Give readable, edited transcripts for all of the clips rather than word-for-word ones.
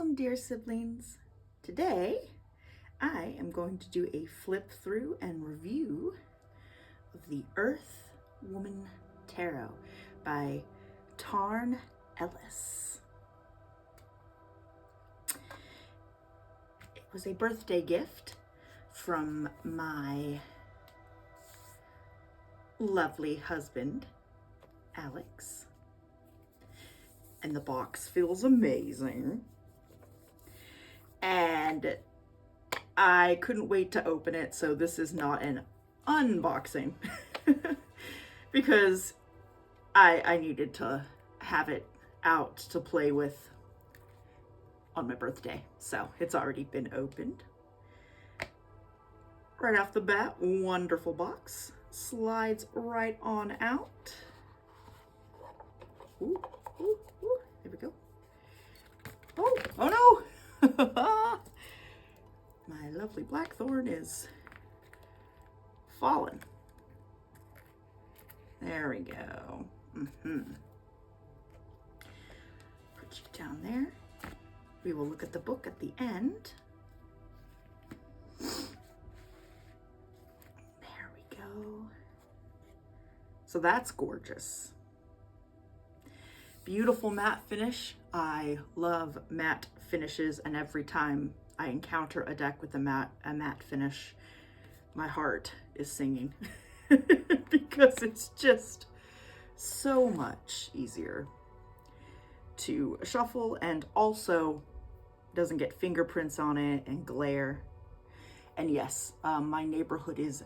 Welcome, dear siblings. Today, I am going to do a flip through and review of the Earth Woman Tarot by Tarn Ellis. It was a birthday gift from my lovely husband, Alex. And the box feels amazing. And I couldn't wait to open it, so this is not an unboxing because I needed to have it out to play with on my birthday. So it's already been opened. Right off the bat, wonderful box. Slides right on out. Ooh, ooh, ooh. There we go. Oh no! My lovely blackthorn is fallen. There we go. Put you down there. We will look at the book at the end. There we go. So that's gorgeous. Beautiful matte finish. I love matte finishes, and every time I encounter a deck with a matte finish, my heart is singing because it's just so much easier to shuffle and also doesn't get fingerprints on it and glare. And yes, my neighborhood is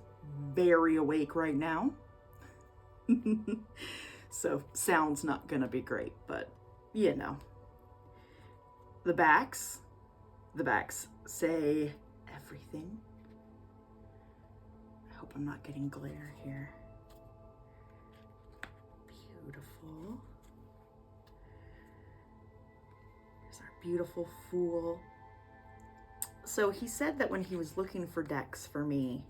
very awake right now. So sound's not gonna be great, but you know. The backs say everything. I hope I'm not getting glare here. Beautiful. There's our beautiful Fool. So he said that when he was looking for decks for me,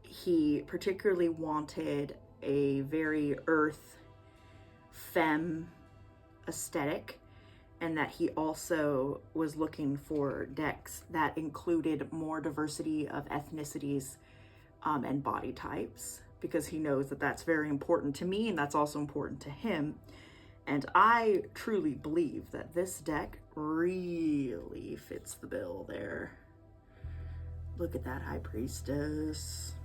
he particularly wanted a very earth femme aesthetic, and that he also was looking for decks that included more diversity of ethnicities and body types, because he knows that that's very important to me and that's also important to him. And I truly believe that this deck really fits the bill there. Look at that High Priestess.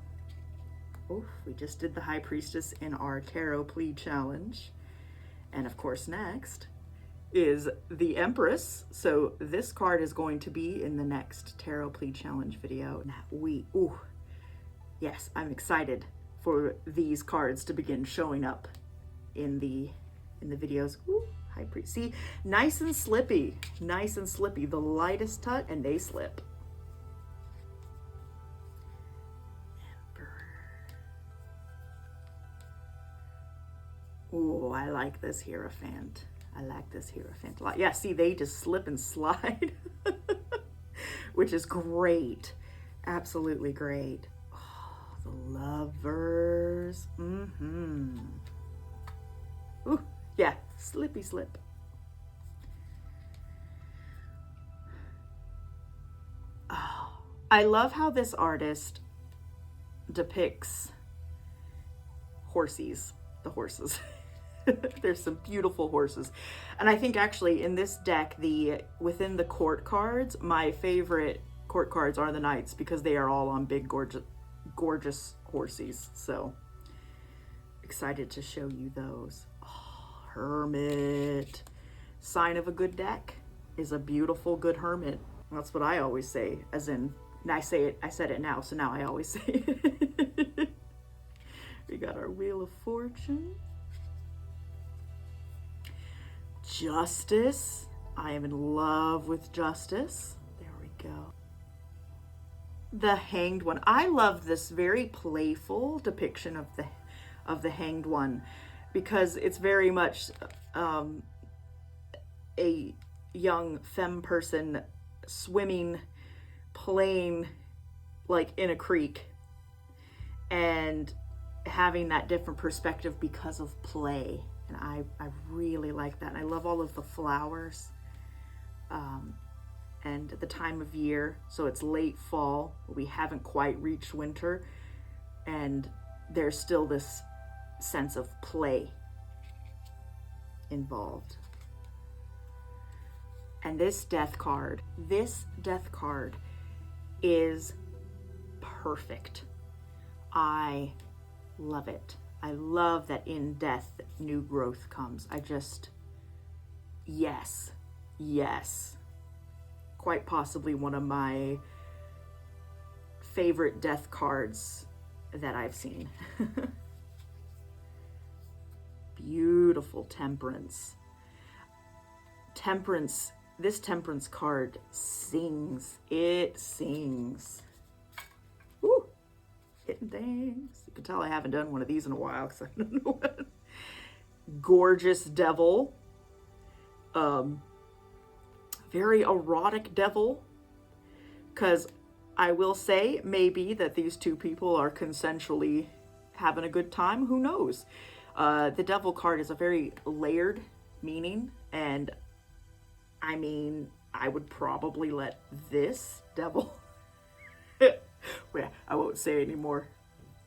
Oh, we just did the High Priestess in our Tarot Plead Challenge. And of course, next is the Empress. So this card is going to be in the next Tarot Plead Challenge video. Yes, I'm excited for these cards to begin showing up in the videos. Ooh, High Priest. See, nice and slippy, the lightest touch, and they slip. Oh, I like this Hierophant. a lot. Yeah, see, they just slip and slide, which is great. Absolutely great. Oh, the Lovers. Ooh, yeah, slippy slip. Oh, I love how this artist depicts the horses. There's some beautiful horses. And I think actually in this deck, within the court cards, my favorite court cards are the Knights, because they are all on big, gorgeous horses. So excited to show you those. Oh, Hermit. Sign of a good deck is a beautiful, good Hermit. That's what I always say, as in, and I said it now, so now I always say it. We got our Wheel of Fortune. Justice. I am in love with Justice. There we go. The Hanged One. I love this very playful depiction of the Hanged One, because it's very much a young femme person swimming, playing like in a creek, and having that different perspective because of play. And I really like that. And I love all of the flowers. and the time of year. So it's late fall. We haven't quite reached winter, and there's still this sense of play involved. And this death card is perfect. I love it. I love that in death, new growth comes. Yes. Quite possibly one of my favorite death cards that I've seen. Beautiful temperance. This temperance card sings. It sings. Woo! Hitting things. You can tell I haven't done one of these in a while because I don't know what. Gorgeous devil. Very erotic devil. Because I will say maybe that these two people are consensually having a good time. Who knows? The devil card is a very layered meaning, and I mean, I would probably let this devil, well, I won't say anymore,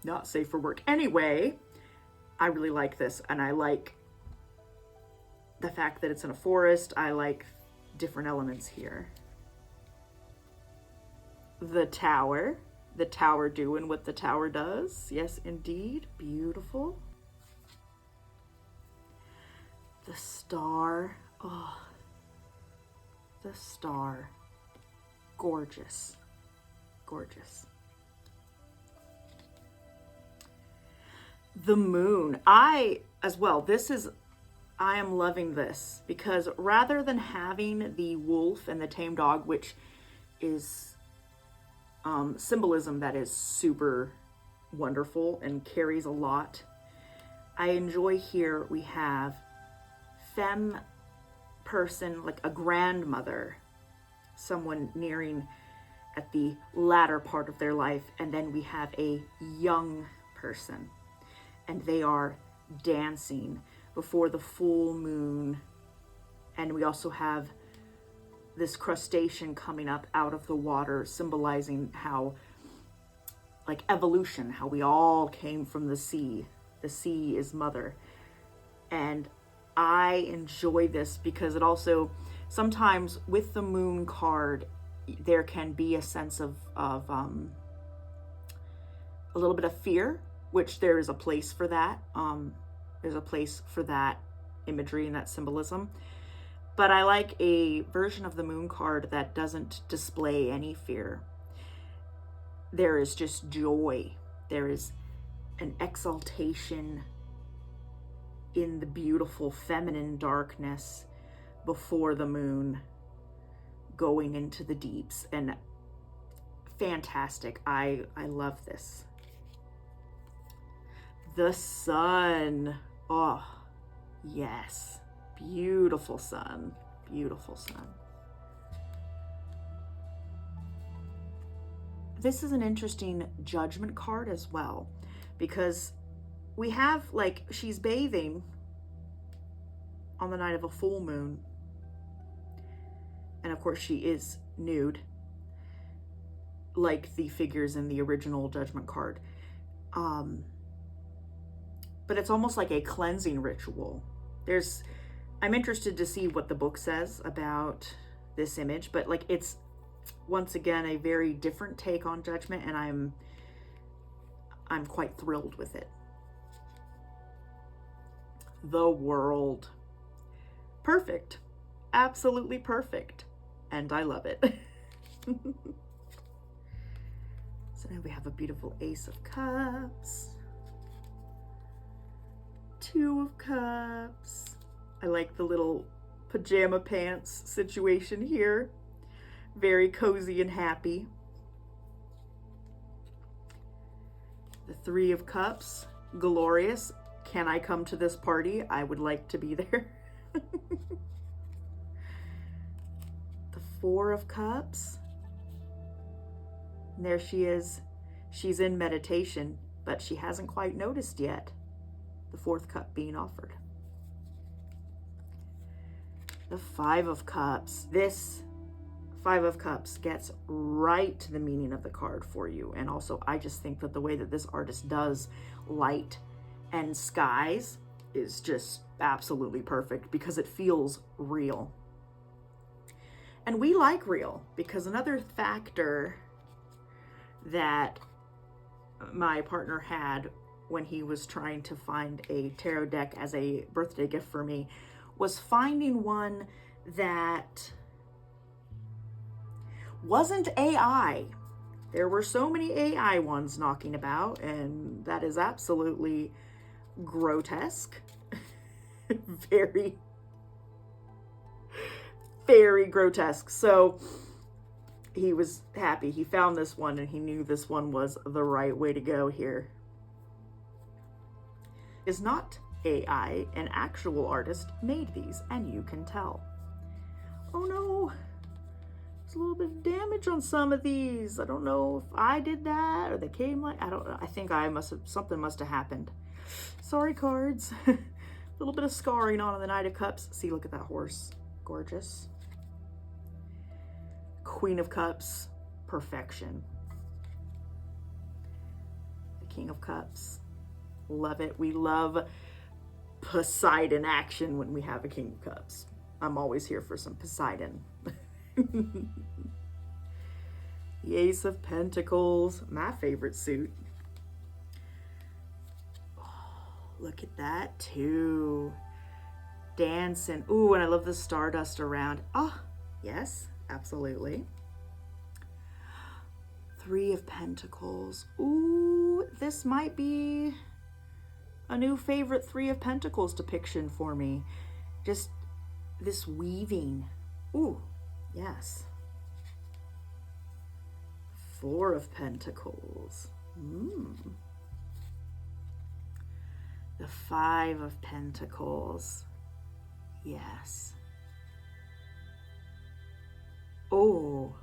not safe for work. Anyway, I really like this, and I like the fact that it's in a forest. I like different elements here. The tower doing what the tower does. Yes, indeed, beautiful. The star, oh, the star, gorgeous. The moon, I am loving this because rather than having the wolf and the tame dog, which is symbolism that is super wonderful and carries a lot, I enjoy here we have femme person, like a grandmother, someone nearing at the latter part of their life, and then we have a young person, and they are dancing before the full moon. And we also have this crustacean coming up out of the water, symbolizing how, like, evolution, how we all came from the sea. The sea is mother. And I enjoy this because it also, sometimes with the moon card, there can be a sense of a little bit of fear, which there is a place for that. There's a place for that imagery and that symbolism. But I like a version of the moon card that doesn't display any fear. There is just joy. There is an exaltation in the beautiful feminine darkness before the moon going into the deeps, and fantastic. I love this. The sun, oh yes, beautiful sun. This is an interesting judgment card as well, because we have, like, she's bathing on the night of a full moon. And of course she is nude, like the figures in the original judgment card. But it's almost like a cleansing ritual. I'm interested to see what the book says about this image, but like, it's once again a very different take on judgment, and I'm quite thrilled with it. The world. Perfect. Absolutely perfect. And I love it. So now we have a beautiful Ace of Cups. Two of Cups. I like the little pajama pants situation here. Very cozy and happy. The Three of Cups. Glorious. Can I come to this party? I would like to be there. The Four of Cups. And there she is. She's in meditation, but she hasn't quite noticed yet the fourth cup being offered. The Five of Cups. This Five of Cups gets right to the meaning of the card for you. And also, I just think that the way that this artist does light and skies is just absolutely perfect because it feels real. And we like real, because another factor that my partner had when he was trying to find a tarot deck as a birthday gift for me was finding one that wasn't AI. There were so many AI ones knocking about, and that is absolutely grotesque. Very, very grotesque. So he was happy he found this one, and he knew this one was the right way to go here. Is not AI, an actual artist made these, and you can tell. Oh no, there's a little bit of damage on some of these. I don't know if I did that or they came like, I don't know. I think something must have happened. Sorry, cards. A little bit of scarring on the Knight of Cups. See, look at that horse. Gorgeous. Queen of Cups, perfection. The King of Cups, love it. We love Poseidon action when we have a King of Cups. I'm always here for some Poseidon. The Ace of Pentacles, my favorite suit. Oh, look at that too. Dancing. Ooh, and I love the stardust around. Oh, yes, absolutely. Three of Pentacles. Ooh, this might be a new favorite Three of Pentacles depiction for me. Just this weaving. Ooh, yes. Four of Pentacles. The Five of Pentacles. Yes. Oh,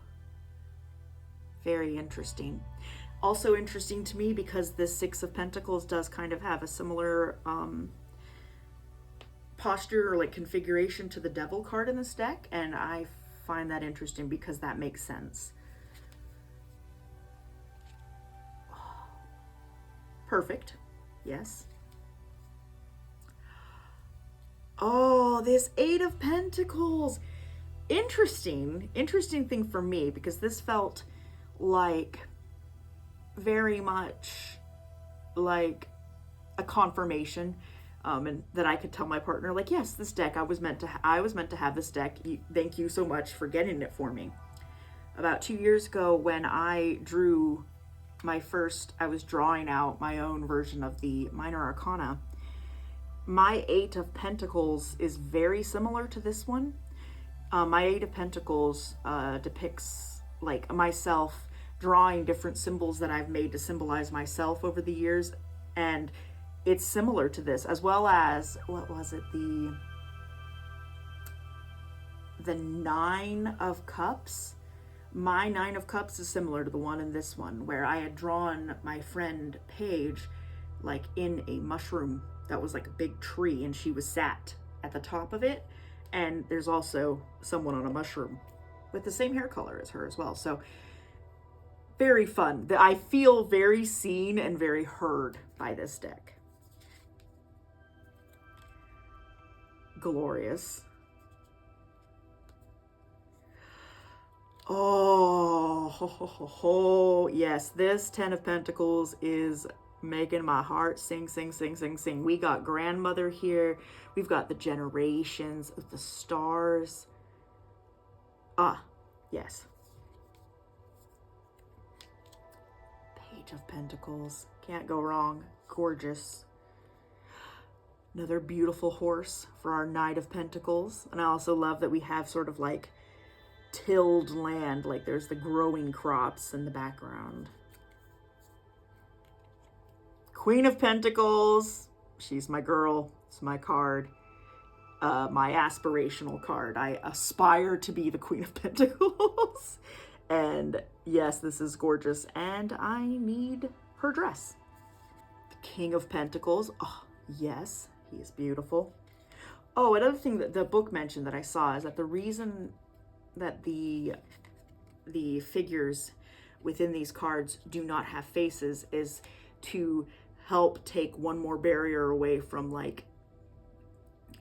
very interesting. Also interesting to me because the Six of Pentacles does kind of have a similar posture or like configuration to the Devil card in this deck, and I find that interesting because that makes sense. Perfect. Yes. Oh, this Eight of Pentacles. Interesting thing for me, because this felt like very much like a confirmation, and that I could tell my partner, like, yes, this deck, I was meant to have this deck. Thank you so much for getting it for me. About 2 years ago, when I drew I was drawing out my own version of the Minor Arcana. My Eight of Pentacles is very similar to this one. My Eight of Pentacles depicts like myself drawing different symbols that I've made to symbolize myself over the years, and it's similar to this, as well as, what was it, the Nine of Cups. My Nine of Cups is similar to the one in this one, where I had drawn my friend Paige like in a mushroom that was like a big tree, and she was sat at the top of it, and there's also someone on a mushroom with the same hair color as her as well. So very fun. I feel very seen and very heard by this deck. Glorious. Oh, ho, ho, ho, ho. Yes, this Ten of Pentacles is making my heart sing, sing, sing, sing, sing. We got grandmother here. We've got the generations of the stars. Ah, yes. Page of Pentacles. Can't go wrong. Gorgeous. Another beautiful horse for our Knight of Pentacles. And I also love that we have sort of like tilled land, like there's the growing crops in the background. Queen of Pentacles. She's my girl. It's my card. My aspirational card. I aspire to be the Queen of Pentacles. And yes, this is gorgeous. And I need her dress. The King of Pentacles. Oh, yes, he is beautiful. Oh, another thing that the book mentioned that I saw is that the reason that the the figures within these cards do not have faces is to help take one more barrier away from like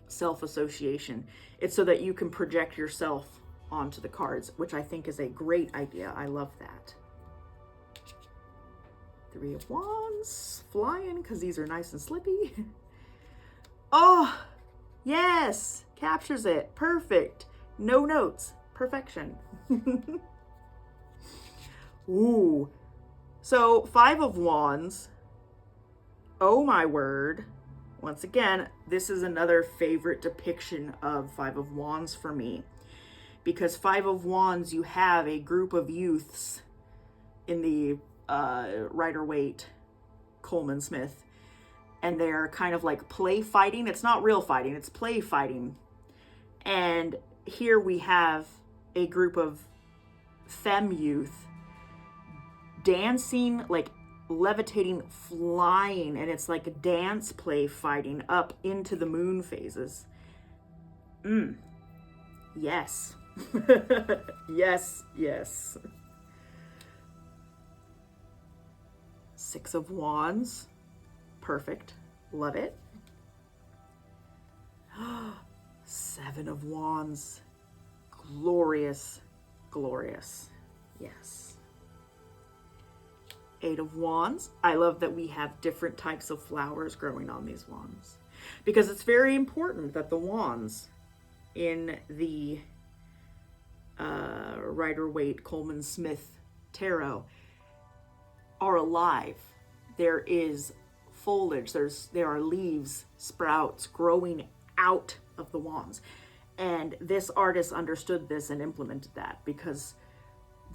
self-association. It's so that you can project yourself onto the cards, which I think is a great idea. I love that. Three of Wands, flying, because these are nice and slippy. Oh, yes, captures it. Perfect. No notes. Perfection. Ooh. So, Five of Wands. Oh my word. Once again, this is another favorite depiction of Five of Wands for me. Because Five of Wands, you have a group of youths in the Rider-Waite Coleman Smith, and they're kind of like play fighting. It's not real fighting, it's play fighting. And here we have a group of femme youth dancing, like levitating, flying, and it's like a dance play fighting up into the moon phases. Yes. Yes, yes. Six of Wands. Perfect. Love it. Seven of Wands. Glorious. Glorious. Yes. Eight of Wands. I love that we have different types of flowers growing on these wands, because it's very important that the wands in the Rider-Waite Coleman Smith tarot are alive. There is foliage, there are leaves, sprouts growing out of the wands. And this artist understood this and implemented that, because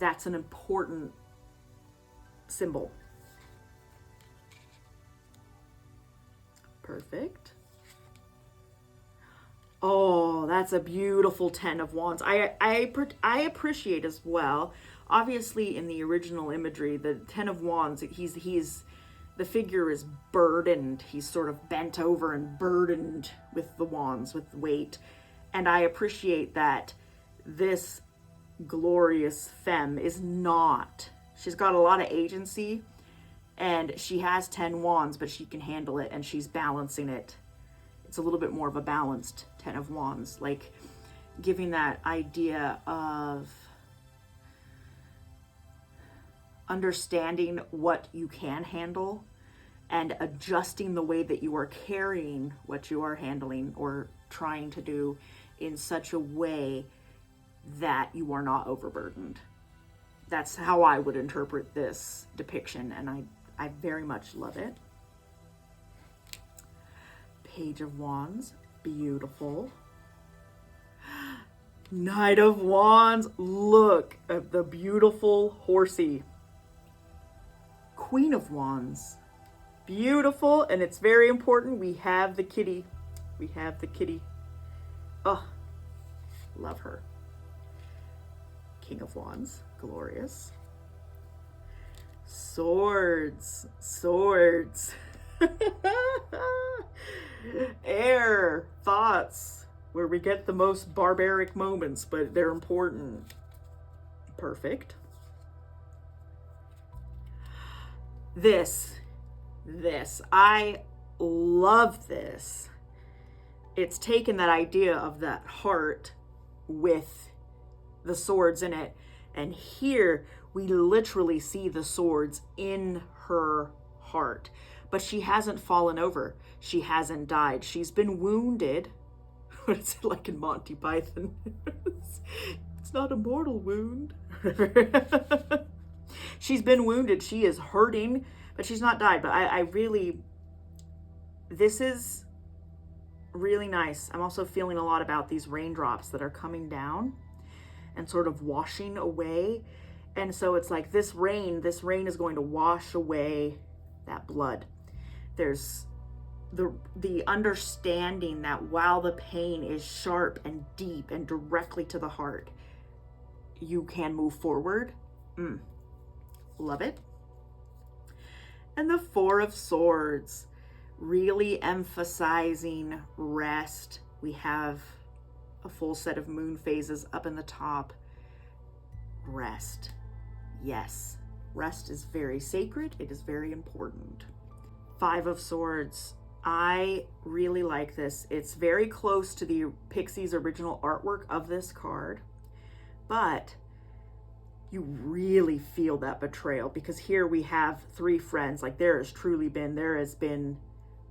that's an important symbol. Perfect. Oh, that's a beautiful Ten of Wands. I appreciate as well. Obviously, in the original imagery, the Ten of Wands, the figure is burdened. He's sort of bent over and burdened with the wands, with weight. And I appreciate that this glorious femme is not. She's got a lot of agency, and she has 10 wands, but she can handle it, and she's balancing it. It's a little bit more of a balanced Ten of Wands, like giving that idea of understanding what you can handle and adjusting the way that you are carrying what you are handling or trying to do in such a way that you are not overburdened. That's how I would interpret this depiction, and I very much love it. Page of Wands, beautiful. Knight of Wands, look at the beautiful horsey. Queen of Wands, beautiful, and it's very important. We have the kitty. We have the kitty. Oh, love her. King of Wands, glorious. Swords, swords. Air, thoughts, where we get the most barbaric moments, but they're important. Perfect. This, I love this. It's taken that idea of that heart with the swords in it, and here we literally see the swords in her heart. But she hasn't fallen over. She hasn't died. She's been wounded. What is it like in Monty Python? It's not a mortal wound. She's been wounded. She is hurting, but she's not died. But I really, this is really nice. I'm also feeling a lot about these raindrops that are coming down and sort of washing away. And so it's like this rain is going to wash away that blood. There's the understanding that while the pain is sharp and deep and directly to the heart, you can move forward. Love it. And the Four of Swords, really emphasizing rest. We have a full set of moon phases up in the top. rest. Yes, rest is very sacred. It is very important. Five of Swords. I really like this. It's very close to the Pixie's original artwork of this card, but you really feel that betrayal, because here we have three friends. Like, there has been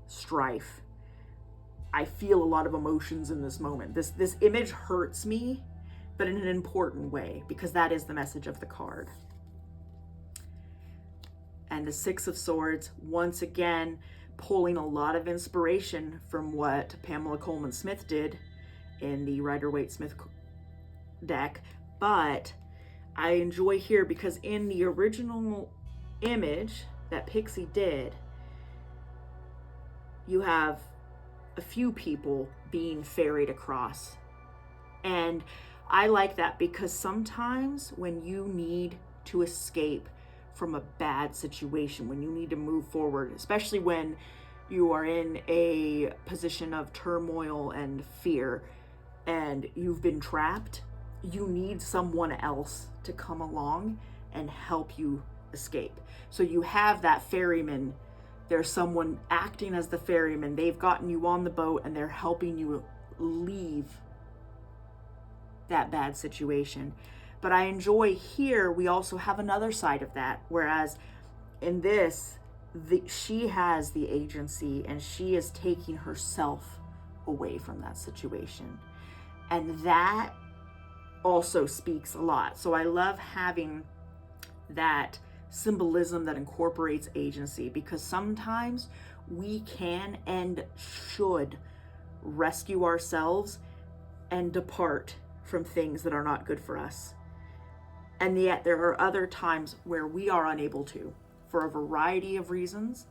strife. I feel a lot of emotions in this moment. This image hurts me, but in an important way, because that is the message of the card. And the Six of Swords, once again, pulling a lot of inspiration from what Pamela Coleman Smith did in the Rider-Waite-Smith deck. But I enjoy here because in the original image that Pixie did, you have a few people being ferried across. And I like that, because sometimes when you need to escape from a bad situation, when you need to move forward, especially when you are in a position of turmoil and fear and you've been trapped, you need someone else to come along and help you escape. So you have that ferryman. There's someone acting as the ferryman. They've gotten you on the boat and they're helping you leave that bad situation. But I enjoy here, we also have another side of that. Whereas in this, she has the agency and she is taking herself away from that situation. And that also speaks a lot. So I love having that symbolism that incorporates agency, because sometimes we can and should rescue ourselves and depart from things that are not good for us. And yet there are other times where we are unable to, for a variety of reasons.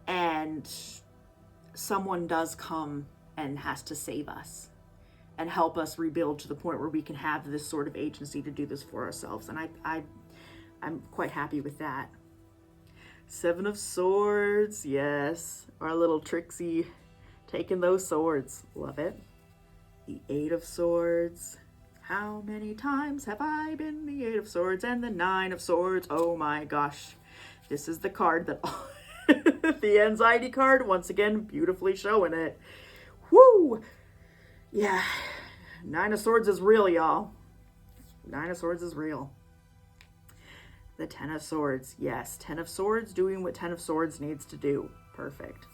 And someone does come and has to save us and help us rebuild to the point where we can have this sort of agency to do this for ourselves. And I'm quite happy with that. Seven of Swords, yes. Our little Trixie taking those swords. Love it. The Eight of Swords. How many times have I been the Eight of Swords and the Nine of Swords? Oh my gosh. This is the card that... the anxiety card, once again, beautifully showing it. Woo! Yeah. Nine of Swords is real, y'all. Nine of Swords is real. The Ten of Swords. Yes, Ten of Swords doing what Ten of Swords needs to do. Perfect.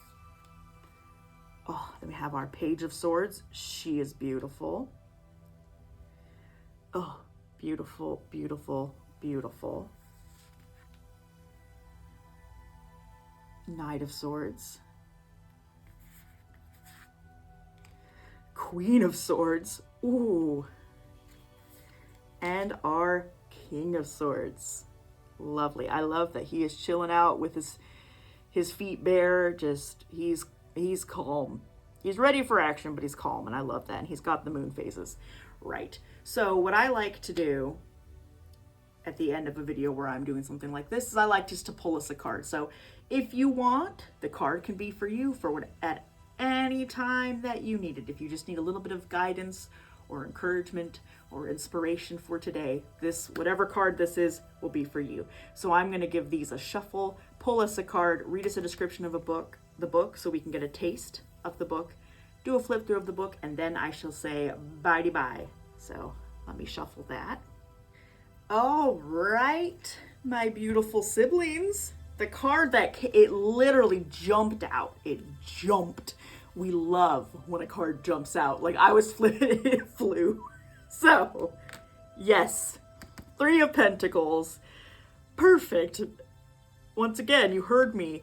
Oh, then we have our Page of Swords. She is beautiful. Oh, beautiful, beautiful, beautiful. Knight of Swords. Queen of Swords. Ooh. And our King of Swords. Lovely. I love that he is chilling out with his feet bare. Just, he's calm. He's ready for action, but he's calm, and I love that. And he's got the moon phases. Right. So what I like to do at the end of a video where I'm doing something like this is I like just to pull us a card. So if you want, the card can be for you at any time that you need it. If you just need a little bit of guidance or encouragement or inspiration for today, this, whatever card this is, will be for you. So I'm going to give these a shuffle, pull us a card, read us a description of the book so we can get a taste of the book, do a flip through of the book, and then I shall say bye-bye. So let me shuffle that. All right, my beautiful siblings. The card that it literally jumped out. It jumped. We love when a card jumps out. Like, I was flipping, it flew. So, yes, Three of Pentacles. Perfect. Once again, you heard me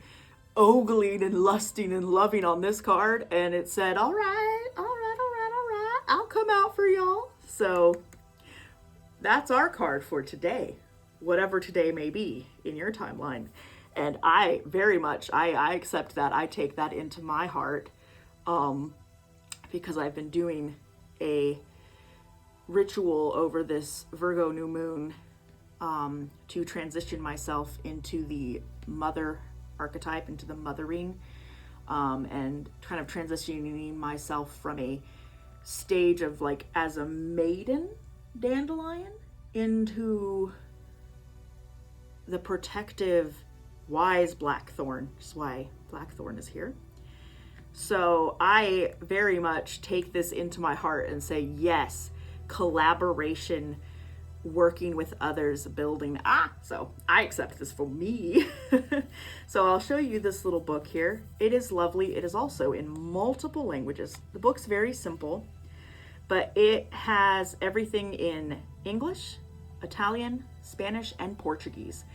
ogling and lusting and loving on this card, and it said, all right, I'll come out for y'all. So that's our card for today, whatever today may be in your timeline. And I very much, I accept that. I take that into my heart, because I've been doing a ritual over this Virgo new moon to transition myself into the mother archetype, into the mothering, and kind of transitioning myself from a stage of like as a maiden dandelion into the protective, wise blackthorn, which is why blackthorn is here. So I very much take this into my heart and say, yes, collaboration, working with others, building. So I accept this for me. So I'll show you this little book here. It is lovely. It is also in multiple languages. The book's very simple, but it has everything in English, Italian, Spanish, and Portuguese.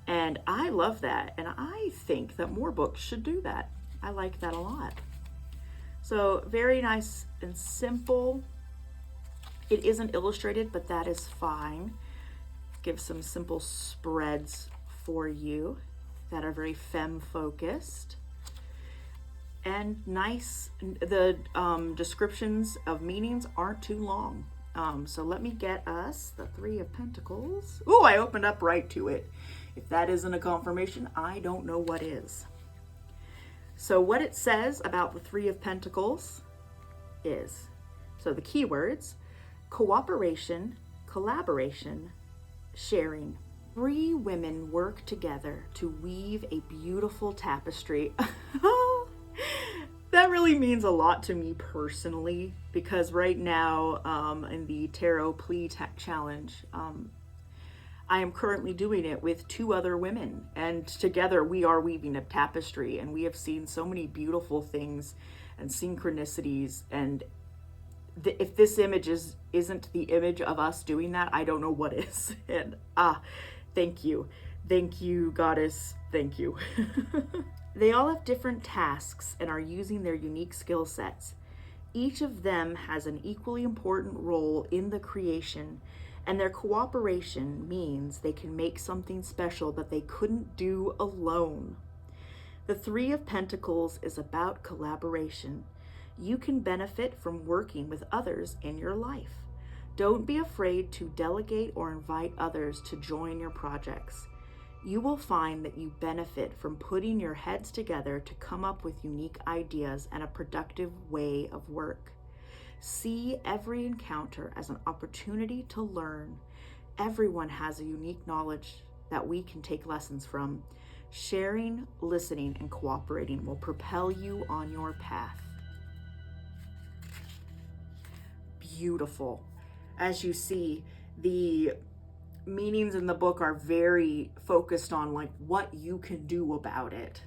And I love that. And I think that more books should do that. I like that a lot. So very nice and simple. It isn't illustrated, but that is fine. Give some simple spreads for you that are very femme focused. And nice, the descriptions of meanings aren't too long. So let me get us the Three of Pentacles. Ooh, I opened up right to it. If that isn't a confirmation, I don't know what is. So what it says about the Three of Pentacles is, so the keywords, cooperation, collaboration, sharing. 3 women work together to weave a beautiful tapestry. That really means a lot to me personally, because right now in the Tarot Plea Challenge, I am currently doing it with 2 other women, and together we are weaving a tapestry, and we have seen so many beautiful things and synchronicities. And if this image isn't the image of us doing that, I don't know what is. And thank you, goddess, thank you. They all have different tasks and are using their unique skill sets. Each of them has an equally important role in the creation, and their cooperation means they can make something special that they couldn't do alone. The Three of Pentacles is about collaboration. You can benefit from working with others in your life. Don't be afraid to delegate or invite others to join your projects. You will find that you benefit from putting your heads together to come up with unique ideas and a productive way of work. See every encounter as an opportunity to learn. Everyone has a unique knowledge that we can take lessons from. Sharing, listening, and cooperating will propel you on your path. Beautiful. As you see, the meanings in the book are very focused on like what you can do about it.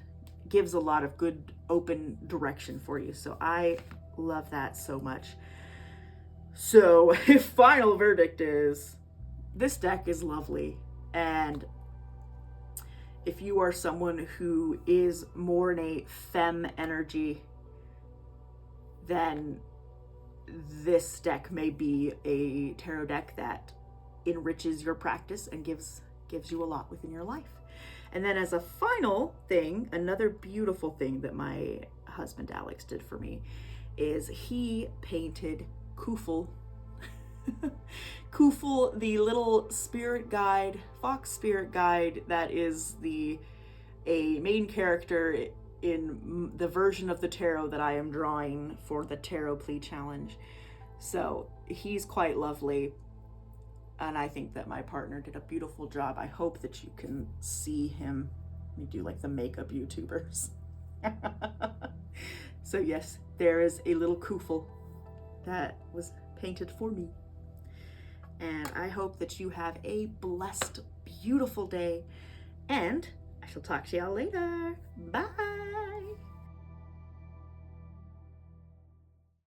Gives a lot of good open direction for you. So I love that so much. So final verdict is this deck is lovely, and if you are someone who is more in a femme energy, then this deck may be a tarot deck that enriches your practice and gives you a lot within your life. And then as a final thing, another beautiful thing that my husband Alex did for me is he painted Cwfl. Cwfl, the little spirit guide, fox spirit guide that is a main character in the version of the tarot that I am drawing for the Tarot Plea Challenge. So he's quite lovely, and I think that my partner did a beautiful job. I hope that you can see him. We do like the makeup YouTubers. So yes, there is a little Cwfl that was painted for me. And I hope that you have a blessed, beautiful day, and I shall talk to y'all later. Bye.